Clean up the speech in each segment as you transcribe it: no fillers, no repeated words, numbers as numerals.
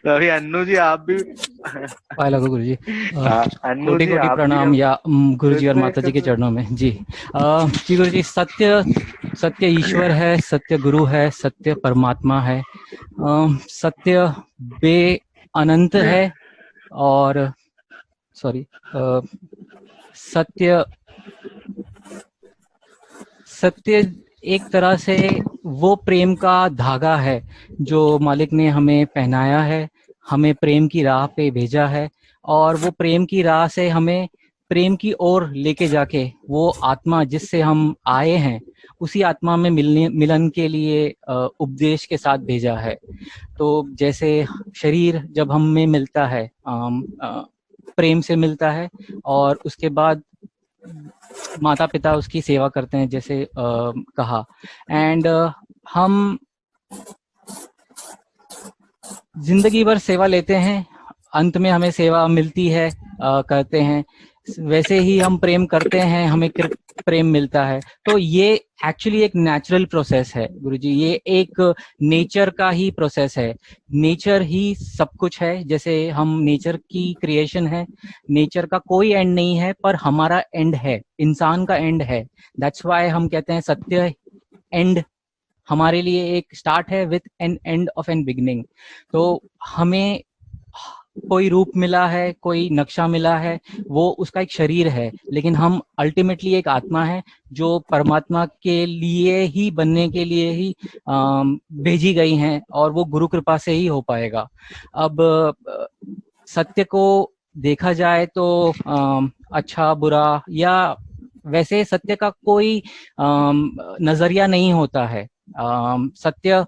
तो अभी अन्नू जी आप भी पाए लगो गुरु जी। हाँ अन्नू कोटि जी कोटि आप भी प्रणाम अब या गुरु जी और बिल्कुल माता जी एकदम के से चरणों में जी। जी गुरु जी, सत्य सत्य ईश्वर है, सत्य गुरु है, सत्य परमात्मा है। सत्य बे अनंत है। और सॉरी, सत्य सत्य एक तरह से वो प्रेम का धागा है जो मालिक ने हमें पहनाया है, हमें प्रेम की राह पे भेजा है। और वो प्रेम की राह से हमें प्रेम की ओर लेके जाके वो आत्मा जिससे हम आए हैं उसी आत्मा में मिलन के लिए उपदेश के साथ भेजा है। तो जैसे शरीर जब हम में मिलता है, प्रेम से मिलता है, और उसके बाद माता पिता उसकी सेवा करते हैं, जैसे कहा। एंड हम जिंदगी भर सेवा लेते हैं, अंत में हमें सेवा मिलती है, करते हैं। वैसे ही हम प्रेम करते हैं, हमें प्रेम मिलता है। तो ये एक्चुअली एक नेचुरल प्रोसेस है गुरुजी, ये एक नेचर का ही प्रोसेस है। नेचर ही सब कुछ है, जैसे हम नेचर की क्रिएशन है। नेचर का कोई एंड नहीं है, पर हमारा एंड है, इंसान का एंड है। दैट्स वाई हम कहते हैं सत्य एंड हमारे लिए एक स्टार्ट है with an end of an beginning. तो हमें कोई रूप मिला है, कोई नक्शा मिला है, वो उसका एक शरीर है, लेकिन हम अल्टीमेटली एक आत्मा है जो परमात्मा के लिए ही, बनने के लिए ही भेजी गई हैं, और वो गुरु कृपा से ही हो पाएगा। अब सत्य को देखा जाए तो अच्छा बुरा, या वैसे सत्य का कोई नजरिया नहीं होता है। सत्य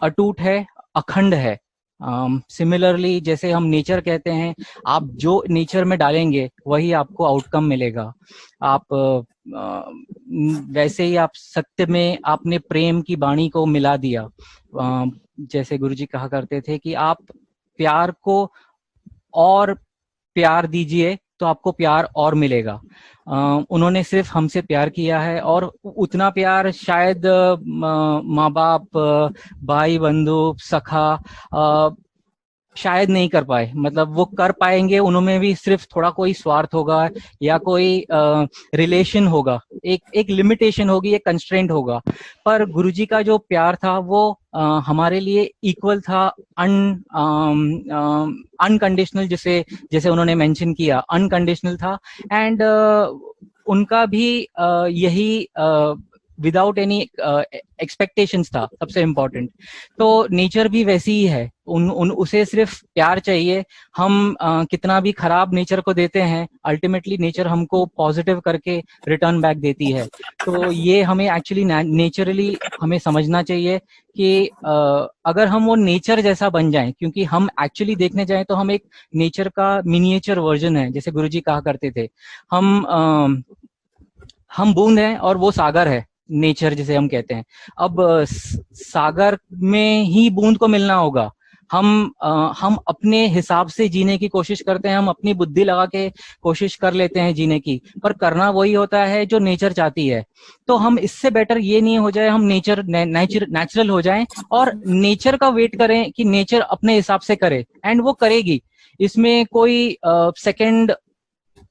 अटूट है, अखंड है। सिमिलरली जैसे हम नेचर कहते हैं, आप जो नेचर में डालेंगे वही आपको आउटकम मिलेगा। आप वैसे ही आप सत्य में आपने प्रेम की वाणी को मिला दिया। जैसे गुरुजी कहा करते थे कि आप प्यार को और प्यार दीजिए तो आपको प्यार और मिलेगा। उन्होंने सिर्फ हमसे प्यार किया है, और उतना प्यार शायद माँ बाप, भाई बंधु, सखा शायद नहीं कर पाए। मतलब वो कर पाएंगे, उनमें भी सिर्फ थोड़ा कोई स्वार्थ होगा, या कोई रिलेशन होगा, एक लिमिटेशन होगी, एक कंस्ट्रेंट होगा। पर गुरुजी का जो प्यार था वो हमारे लिए इक्वल था, अनकंडीशनल, जिसे जैसे उन्होंने मेंशन किया, अनकंडीशनल था। एंड उनका भी यही विदाउट एनी एक्सपेक्टेशंस था, सबसे इम्पोर्टेंट। तो नेचर भी वैसी ही है, उसे सिर्फ प्यार चाहिए। हम कितना भी खराब नेचर को देते हैं, अल्टीमेटली नेचर हमको पॉजिटिव करके रिटर्न बैक देती है। तो ये हमें एक्चुअली नेचुरली हमें समझना चाहिए कि अगर हम वो नेचर जैसा बन जाएं, क्योंकि हम एक्चुअली देखने जाएं तो हम एक नेचर का मिनिएचर वर्जन है। जैसे गुरुजी कहा करते थे, हम बूंद हैं और वो सागर है, नेचर जिसे हम कहते हैं। अब सागर में ही बूंद को मिलना होगा। हम अपने हिसाब से जीने की कोशिश करते हैं, हम अपनी बुद्धि लगा के कोशिश कर लेते हैं जीने की, पर करना वही होता है जो नेचर चाहती है। तो हम इससे बेटर ये नहीं हो जाए हम नेचुरल हो जाएं, और नेचर का वेट करें कि नेचर अपने हिसाब से करे, एंड वो करेगी। इसमें कोई सेकंड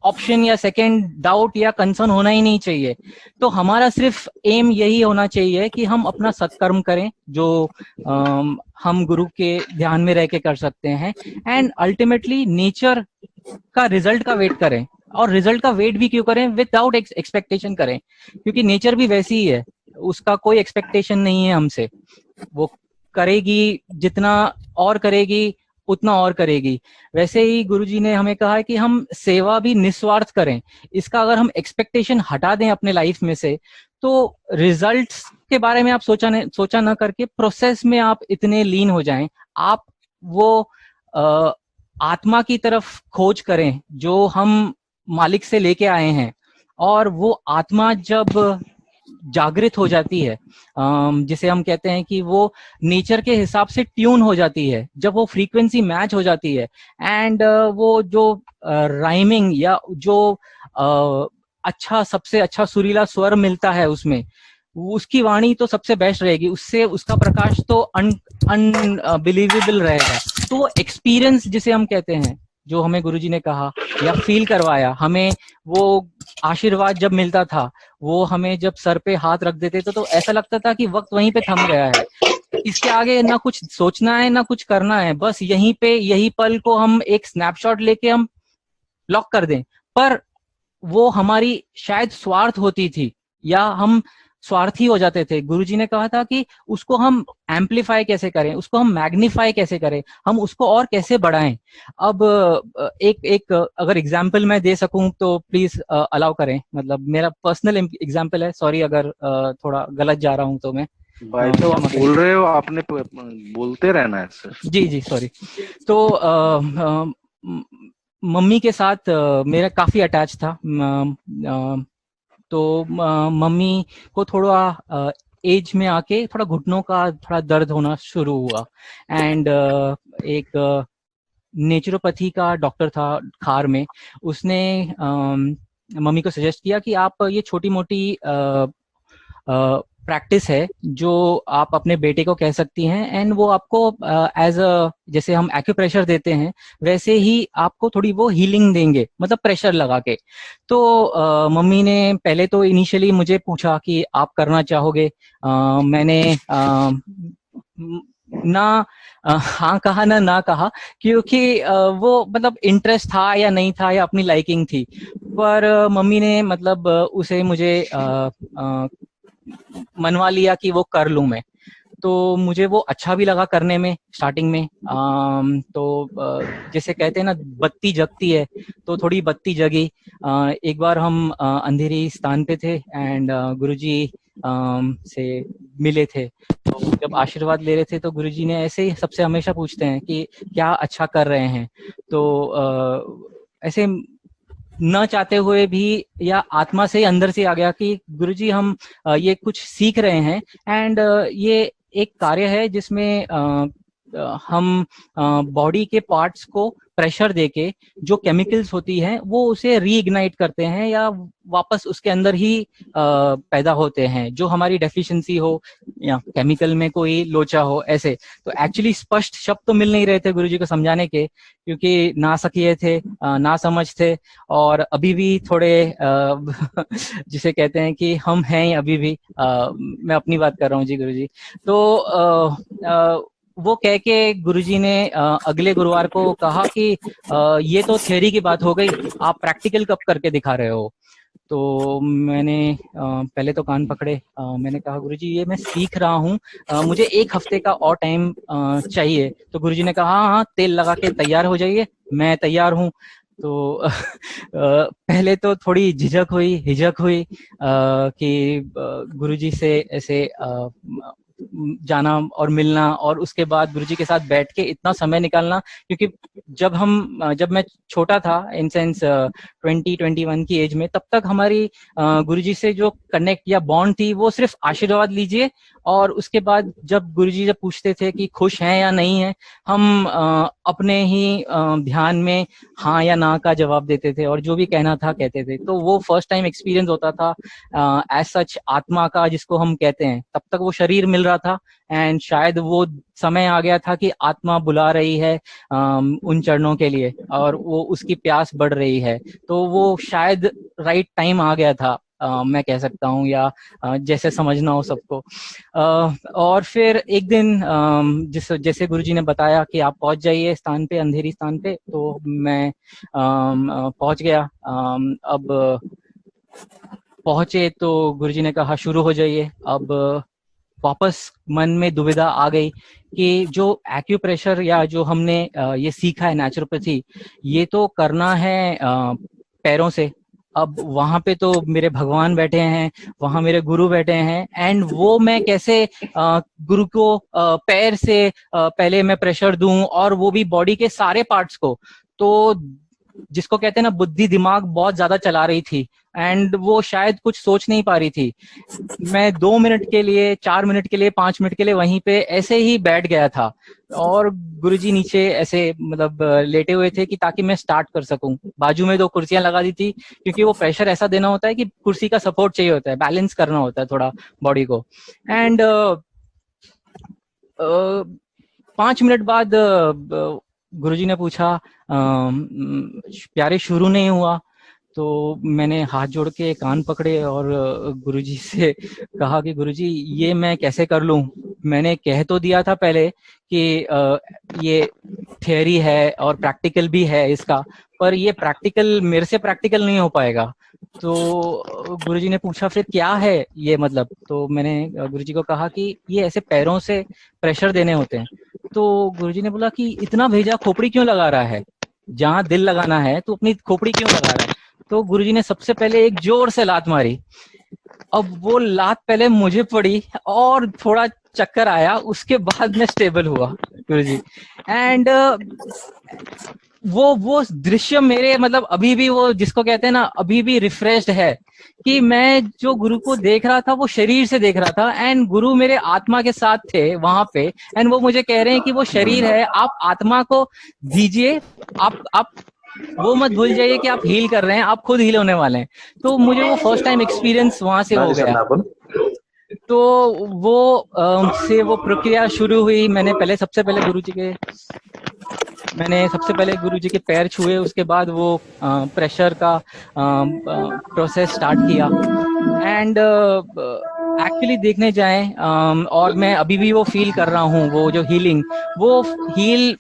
ऑप्शन या सेकंड डाउट या कंसर्न होना ही नहीं चाहिए। तो हमारा सिर्फ एम यही होना चाहिए कि हम अपना सत्कर्म करें, जो हम गुरु के ध्यान में रह के कर सकते हैं, एंड अल्टीमेटली नेचर का रिजल्ट का वेट करें। और रिजल्ट का वेट भी क्यों करें, विदाउट एक्सपेक्टेशन करें, क्योंकि नेचर भी वैसी ही है, उसका कोई एक्सपेक्टेशन नहीं है हमसे। वो करेगी, जितना और करेगी उतना और करेगी। वैसे ही गुरुजी ने हमें कहा है कि हम सेवा भी निस्वार्थ करें। इसका अगर हम एक्सपेक्टेशन हटा दें अपने लाइफ में से, तो रिजल्ट्स के बारे में आप सोचा ना करके प्रोसेस में आप इतने लीन हो जाएं, आप वो आत्मा की तरफ खोज करें जो हम मालिक से लेके आए हैं। और वो आत्मा जब जागृत हो जाती है, जिसे हम कहते हैं कि वो नेचर के हिसाब से ट्यून हो जाती है, जब वो फ्रीक्वेंसी मैच हो जाती है, एंड वो जो राइमिंग या जो अच्छा, सबसे अच्छा सुरीला स्वर मिलता है उसमें, उसकी वाणी तो सबसे बेस्ट रहेगी, उससे उसका प्रकाश तो अनबिलीवेबल रहेगा। तो वो एक्सपीरियंस जिसे हम कहते हैं, जो हमें गुरुजी ने कहा या फील करवाया, हमें वो आशीर्वाद जब मिलता था, वो हमें जब सर पे हाथ रख देते थे, तो ऐसा लगता था कि वक्त वहीं पे थम गया है, इसके आगे ना कुछ सोचना है ना कुछ करना है, बस यहीं पे यही पल को हम एक स्नैपशॉट लेके हम लॉक कर दें। पर वो हमारी शायद स्वार्थ होती थी, या हम स्वार्थी हो जाते थे। गुरुजी ने कहा था कि उसको हम एम्पलीफाई कैसे करें, उसको हम मैग्नीफाई कैसे करें, हम उसको और कैसे बढ़ाएं। अब एक एक अगर एग्जाम्पल मैं दे सकूं तो प्लीज अलाउ करें, मतलब मेरा पर्सनल एग्जाम्पल है, सॉरी अगर थोड़ा गलत जा रहा हूं तो मैं भाई तो आप बोल रहे हो, आपने बोलते रहना है सर। जी जी सॉरी। तो मम्मी के साथ मेरा काफी अटैच था। तो मम्मी को थोड़ा एज में आके थोड़ा घुटनों का थोड़ा दर्द होना शुरू हुआ, एंड एक नेचुरोपैथी का डॉक्टर था खार में, उसने मम्मी को सजेस्ट किया कि आप ये छोटी मोटी प्रैक्टिस है जो आप अपने बेटे को कह सकती हैं, एंड वो आपको एज अ जैसे हम एक्यूप्रेशर देते हैं वैसे ही आपको थोड़ी वो हीलिंग देंगे, मतलब प्रेशर लगा के। तो मम्मी ने पहले तो इनिशियली मुझे पूछा कि आप करना चाहोगे। मैंने ना हाँ कहा ना कहा, क्योंकि वो मतलब इंटरेस्ट था या नहीं था या अपनी लाइकिंग थी। पर मम्मी ने मतलब उसे मुझे मनवा लिया कि वो कर लूं मैं। तो मुझे वो अच्छा भी लगा करने में स्टार्टिंग में। तो जैसे कहते हैं ना बत्ती जगती है, तो थोड़ी बत्ती जगी। एक बार हम अंधेरी स्थान पे थे, एंड गुरुजी से मिले थे। तो जब आशीर्वाद ले रहे थे तो गुरुजी ने ऐसे ही सबसे हमेशा पूछते हैं कि क्या अच्छा कर रहे हैं। तो ऐसे न चाहते हुए भी या आत्मा से अंदर से आ गया कि गुरुजी हम ये कुछ सीख रहे हैं, एंड ये एक कार्य है जिसमें हम बॉडी के पार्ट्स को प्रेशर देके जो केमिकल्स होती हैं वो उसे रीइग्नाइट करते हैं, या वापस उसके अंदर ही पैदा होते हैं जो हमारी डेफिशिएंसी हो या केमिकल में कोई लोचा हो ऐसे। तो एक्चुअली स्पष्ट शब्द तो मिल नहीं रहे थे गुरुजी को समझाने के, क्योंकि ना सकिए थे, ना समझ थे, और अभी भी थोड़े जिसे कहते हैं कि हम हैं अभी भी। मैं अपनी बात कर रहा हूँ जी गुरुजी। तो वो कह के गुरुजी ने अगले गुरुवार को कहा कि ये तो थ्योरी की बात हो गई, आप प्रैक्टिकल कब करके दिखा रहे हो। तो मैंने पहले तो कान पकड़े। मैंने कहा गुरुजी ये मैं सीख रहा हूँ, मुझे 1 हफ्ते का और टाइम चाहिए। तो गुरुजी ने कहा हाँ हाँ तेल लगा के तैयार हो जाइए, मैं तैयार हूँ। तो पहले तो थोड़ी झिझक हुई, हिचक हुई कि गुरुजी से ऐसे जाना और मिलना, और उसके बाद गुरुजी के साथ बैठ के इतना समय निकालना। क्योंकि जब मैं छोटा था, इन सेंस 20-21 की एज में, तब तक हमारी गुरुजी से जो कनेक्ट या बॉन्ड थी वो सिर्फ आशीर्वाद लीजिए, और उसके बाद जब गुरुजी जब पूछते थे कि खुश हैं या नहीं है, हम अपने ही ध्यान में हाँ या ना का जवाब देते थे, और जो भी कहना था कहते थे। तो वो फर्स्ट टाइम एक्सपीरियंस होता था एज सच आत्मा का, जिसको हम कहते हैं। तब तक वो शरीर मिल रहा था, एंड शायद वो समय आ गया था कि आत्मा बुला रही है उन चरणों के लिए, और वो उसकी प्यास बढ़ रही है। तो वो शायद राइट टाइम आ गया था, मैं कह सकता हूँ, या जैसे समझना हो सबको। और फिर एक दिन जैसे गुरुजी ने बताया कि आप पहुंच जाइए स्थान पे, अंधेरी स्थान पे, तो मैं पहुंच गया। अब पहुंचे तो गुरुजी ने कहा शुरू हो जाइए। अब वापस मन में दुविधा आ गई कि जो एक्यूप्रेशर या जो हमने ये सीखा है नेचुरोपैथी, ये तो करना है पैरों से। अब वहां पे तो मेरे भगवान बैठे हैं, वहां मेरे गुरु बैठे हैं, एंड वो मैं कैसे गुरु को पैर से पहले मैं प्रेशर दूं, और वो भी बॉडी के सारे पार्ट्स को। तो जिसको कहते हैं ना, बुद्धि दिमाग बहुत ज्यादा चला रही थी, एंड वो शायद कुछ सोच नहीं पा रही थी। मैं 2 मिनट के लिए, 4 मिनट के लिए, 5 मिनट के लिए वहीं पे ऐसे ही बैठ गया था, और गुरुजी नीचे ऐसे मतलब लेटे हुए थे कि ताकि मैं स्टार्ट कर सकूं। बाजू में 2 कुर्सियां लगा दी थी, क्योंकि वो प्रेशर ऐसा देना होता है कि कुर्सी का सपोर्ट चाहिए होता है, बैलेंस करना होता है थोड़ा बॉडी को। एंड 5 मिनट बाद गुरुजी ने पूछा, प्यारे शुरू नहीं हुआ? तो मैंने हाथ जोड़ के कान पकड़े और गुरुजी से कहा कि गुरुजी ये मैं कैसे कर लूं? मैंने कह तो दिया था पहले कि ये थियरी है और प्रैक्टिकल भी है इसका, पर ये प्रैक्टिकल मेरे से प्रैक्टिकल नहीं हो पाएगा। तो गुरुजी ने पूछा फिर क्या है ये मतलब? तो मैंने गुरुजी को कहा कि ये ऐसे पैरों से प्रेशर देने होते हैं। तो गुरुजी ने बोला कि इतना भेजा खोपड़ी क्यों लगा रहा है? जहां दिल लगाना है तो अपनी खोपड़ी क्यों लगा रहा है? तो गुरुजी ने सबसे पहले एक जोर से लात मारी। अब वो लात पहले मुझे पड़ी और थोड़ा चक्कर आया, उसके बाद मैं स्टेबल हुआ गुरुजी। एंड वो दृश्य मेरे मतलब अभी भी वो जिसको कहते हैं ना, अभी भी रिफ्रेश्ड है कि मैं जो गुरु को देख रहा था वो शरीर से देख रहा था, एंड गुरु मेरे आत्मा के साथ थे वहां पे, एंड वो मुझे कह रहे हैं कि वो शरीर है, आप आत्मा को दीजिए, आप वो मत भूल जाइए कि आप हील कर रहे हैं, आप खुद हील होने वाले हैं। तो मुझे वो फर्स्ट टाइम एक्सपीरियंस वहां से हो गया। तो वो से वो प्रक्रिया शुरू हुई। मैंने सबसे पहले गुरुजी के पैर छुए, उसके बाद वो प्रेशर का प्रोसेस स्टार्ट किया। एंड एक्चुअली देखने जाएं, और मैं अभी भी वो फील कर रहा हूँ, वो जो हीलिंग, वो हील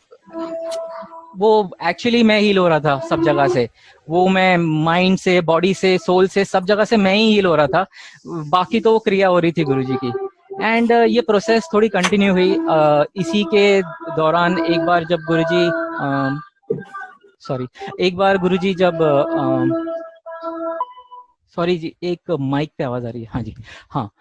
वो एक्चुअली मैं हील हो रहा था सब जगह से। वो मैं माइंड से, बॉडी से, सोल से, सब जगह से मैं ही हील हो रहा था। बाकी तो वो क्रिया हो रही थी गुरुजी की। एंड ये प्रोसेस थोड़ी कंटिन्यू हुई। इसी के दौरान एक बार जब गुरुजी सॉरी एक बार गुरुजी जब सॉरी जी, एक माइक पे आवाज आ रही है। हाँ जी, हाँ।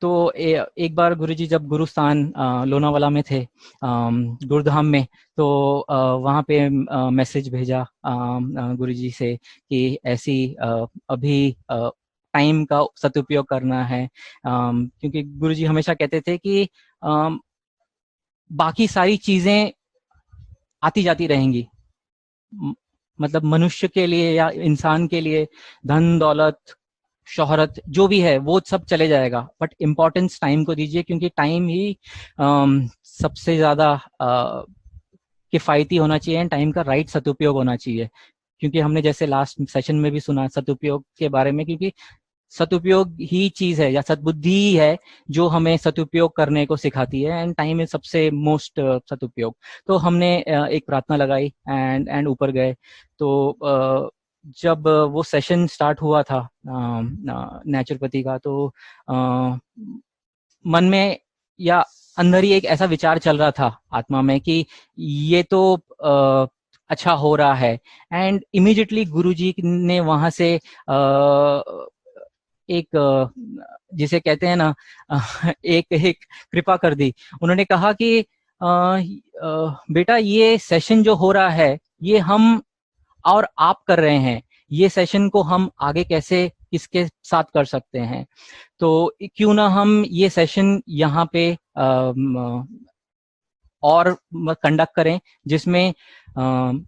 तो एक बार गुरुजी जब गुरुस्थान लोनावाला में थे, गुरुधाम में, तो वहाँ पे मैसेज भेजा गुरुजी से कि ऐसी अभी टाइम का सदुपयोग करना है, क्योंकि गुरुजी हमेशा कहते थे कि बाकी सारी चीजें आती जाती रहेंगी, मतलब मनुष्य के लिए या इंसान के लिए धन दौलत शोहरत जो भी है वो सब चले जाएगा, बट इम्पोर्टेंस टाइम को दीजिए, क्योंकि टाइम ही सबसे ज्यादा किफायती होना चाहिए, टाइम का राइट सदुपयोग होना चाहिए। क्योंकि हमने जैसे लास्ट सेशन में भी सुना सदुपयोग के बारे में, क्योंकि सदुपयोग ही चीज है या सद्बुद्धि ही है जो हमें सदुपयोग करने को सिखाती है, एंड टाइम इज सबसे मोस्ट सदुपयोग। तो हमने एक प्रार्थना लगाई एंड ऊपर गए। तो जब वो सेशन स्टार्ट हुआ था नेचुरोपैथी का, तो मन में या अंदर ही एक ऐसा विचार चल रहा था आत्मा में कि ये तो अच्छा हो रहा है। एंड इमीडिएटली गुरुजी ने वहां से एक जिसे कहते हैं ना एक एक कृपा कर दी। उन्होंने कहा कि बेटा ये सेशन जो हो रहा है ये हम और आप कर रहे हैं, ये सेशन को हम आगे कैसे किसके साथ कर सकते हैं, तो क्यों ना हम ये सेशन यहाँ पे और कंडक्ट करें, जिसमें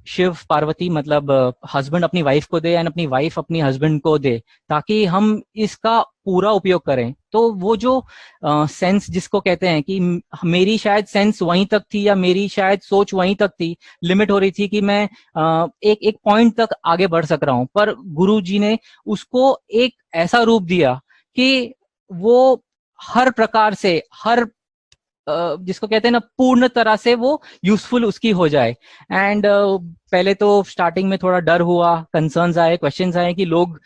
शिव पार्वती मतलब हस्बैंड अपनी वाइफ को दे एंड अपनी वाइफ अपनी हस्बैंड को दे, ताकि हम इसका पूरा उपयोग करें। तो वो जो सेंस जिसको कहते हैं कि मेरी शायद सेंस वहीं तक थी या मेरी शायद सोच वहीं तक थी, लिमिट हो रही थी कि मैं एक एक पॉइंट तक आगे बढ़ सक रहा हूं, पर गुरु जी ने उसको एक ऐसा रूप दिया कि वो हर प्रकार से, हर जिसको कहते हैं ना पूर्ण तरह से वो यूजफुल उसकी हो जाए। एंड पहले तो स्टार्टिंग में थोड़ा डर हुआ, कंसर्न्स आए, क्वेश्चंस आए कि लोग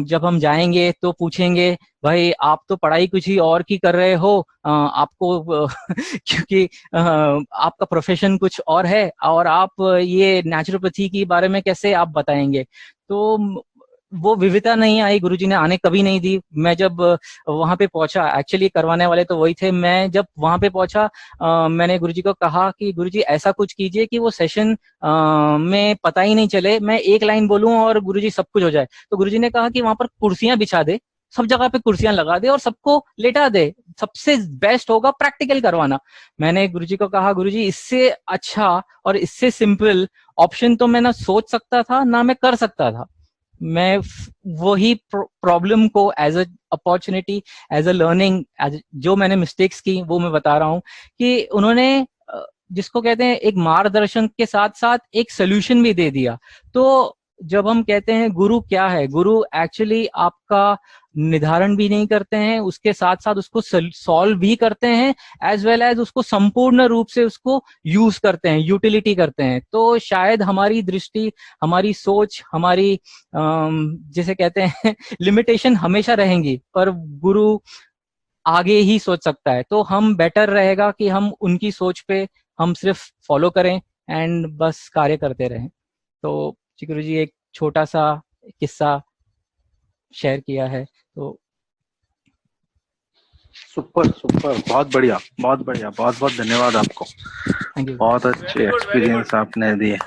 जब हम जाएंगे तो पूछेंगे भाई आप तो पढ़ाई कुछ ही और की कर रहे हो, आपको क्योंकि आपका प्रोफेशन कुछ और है और आप ये नेचुरोपैथी के बारे में कैसे आप बताएंगे। तो वो विविधता नहीं आई, गुरुजी ने आने कभी नहीं दी। मैं जब वहां पे पहुंचा, एक्चुअली करवाने वाले तो वही थे, मैं जब वहां पे पहुंचा मैंने गुरुजी को कहा कि गुरुजी ऐसा कुछ कीजिए कि वो सेशन में पता ही नहीं चले, मैं एक लाइन बोलूं और गुरुजी सब कुछ हो जाए। तो गुरुजी ने कहा कि वहां पर कुर्सियां बिछा दे, सब जगह पे कुर्सियां लगा दे और सबको लेटा दे, सबसे बेस्ट होगा प्रैक्टिकल करवाना। मैंने गुरुजी को कहा गुरुजी इससे अच्छा और इससे सिंपल ऑप्शन तो मैं ना सोच सकता था ना मैं कर सकता था। मैं वही प्रॉब्लम को as a opportunity, as a learning, जो मैंने मिस्टेक्स की वो मैं बता रहा हूँ कि उन्होंने जिसको कहते हैं एक मार्गदर्शन के साथ साथ एक सोल्यूशन भी दे दिया। तो जब हम कहते हैं गुरु क्या है, गुरु एक्चुअली आपका निर्धारण भी नहीं करते हैं, उसके साथ साथ उसको सॉल्व भी करते हैं, एज वेल एज उसको संपूर्ण रूप से उसको यूज करते हैं, यूटिलिटी करते हैं। तो शायद हमारी दृष्टि, हमारी सोच, हमारी जिसे कहते हैं लिमिटेशन हमेशा रहेंगी, पर गुरु आगे ही सोच सकता है। तो हम बेटर रहेगा कि हम उनकी सोच पे हम सिर्फ फॉलो करें एंड बस कार्य करते रहें। तो जी गुरु जी एक छोटा सा किस्सा शेयर किया है। तो सुपर सुपर, बहुत बढ़िया बहुत बढ़िया, बहुत बहुत धन्यवाद आपको। Thank you. बहुत अच्छे एक्सपीरियंस आपने दिए।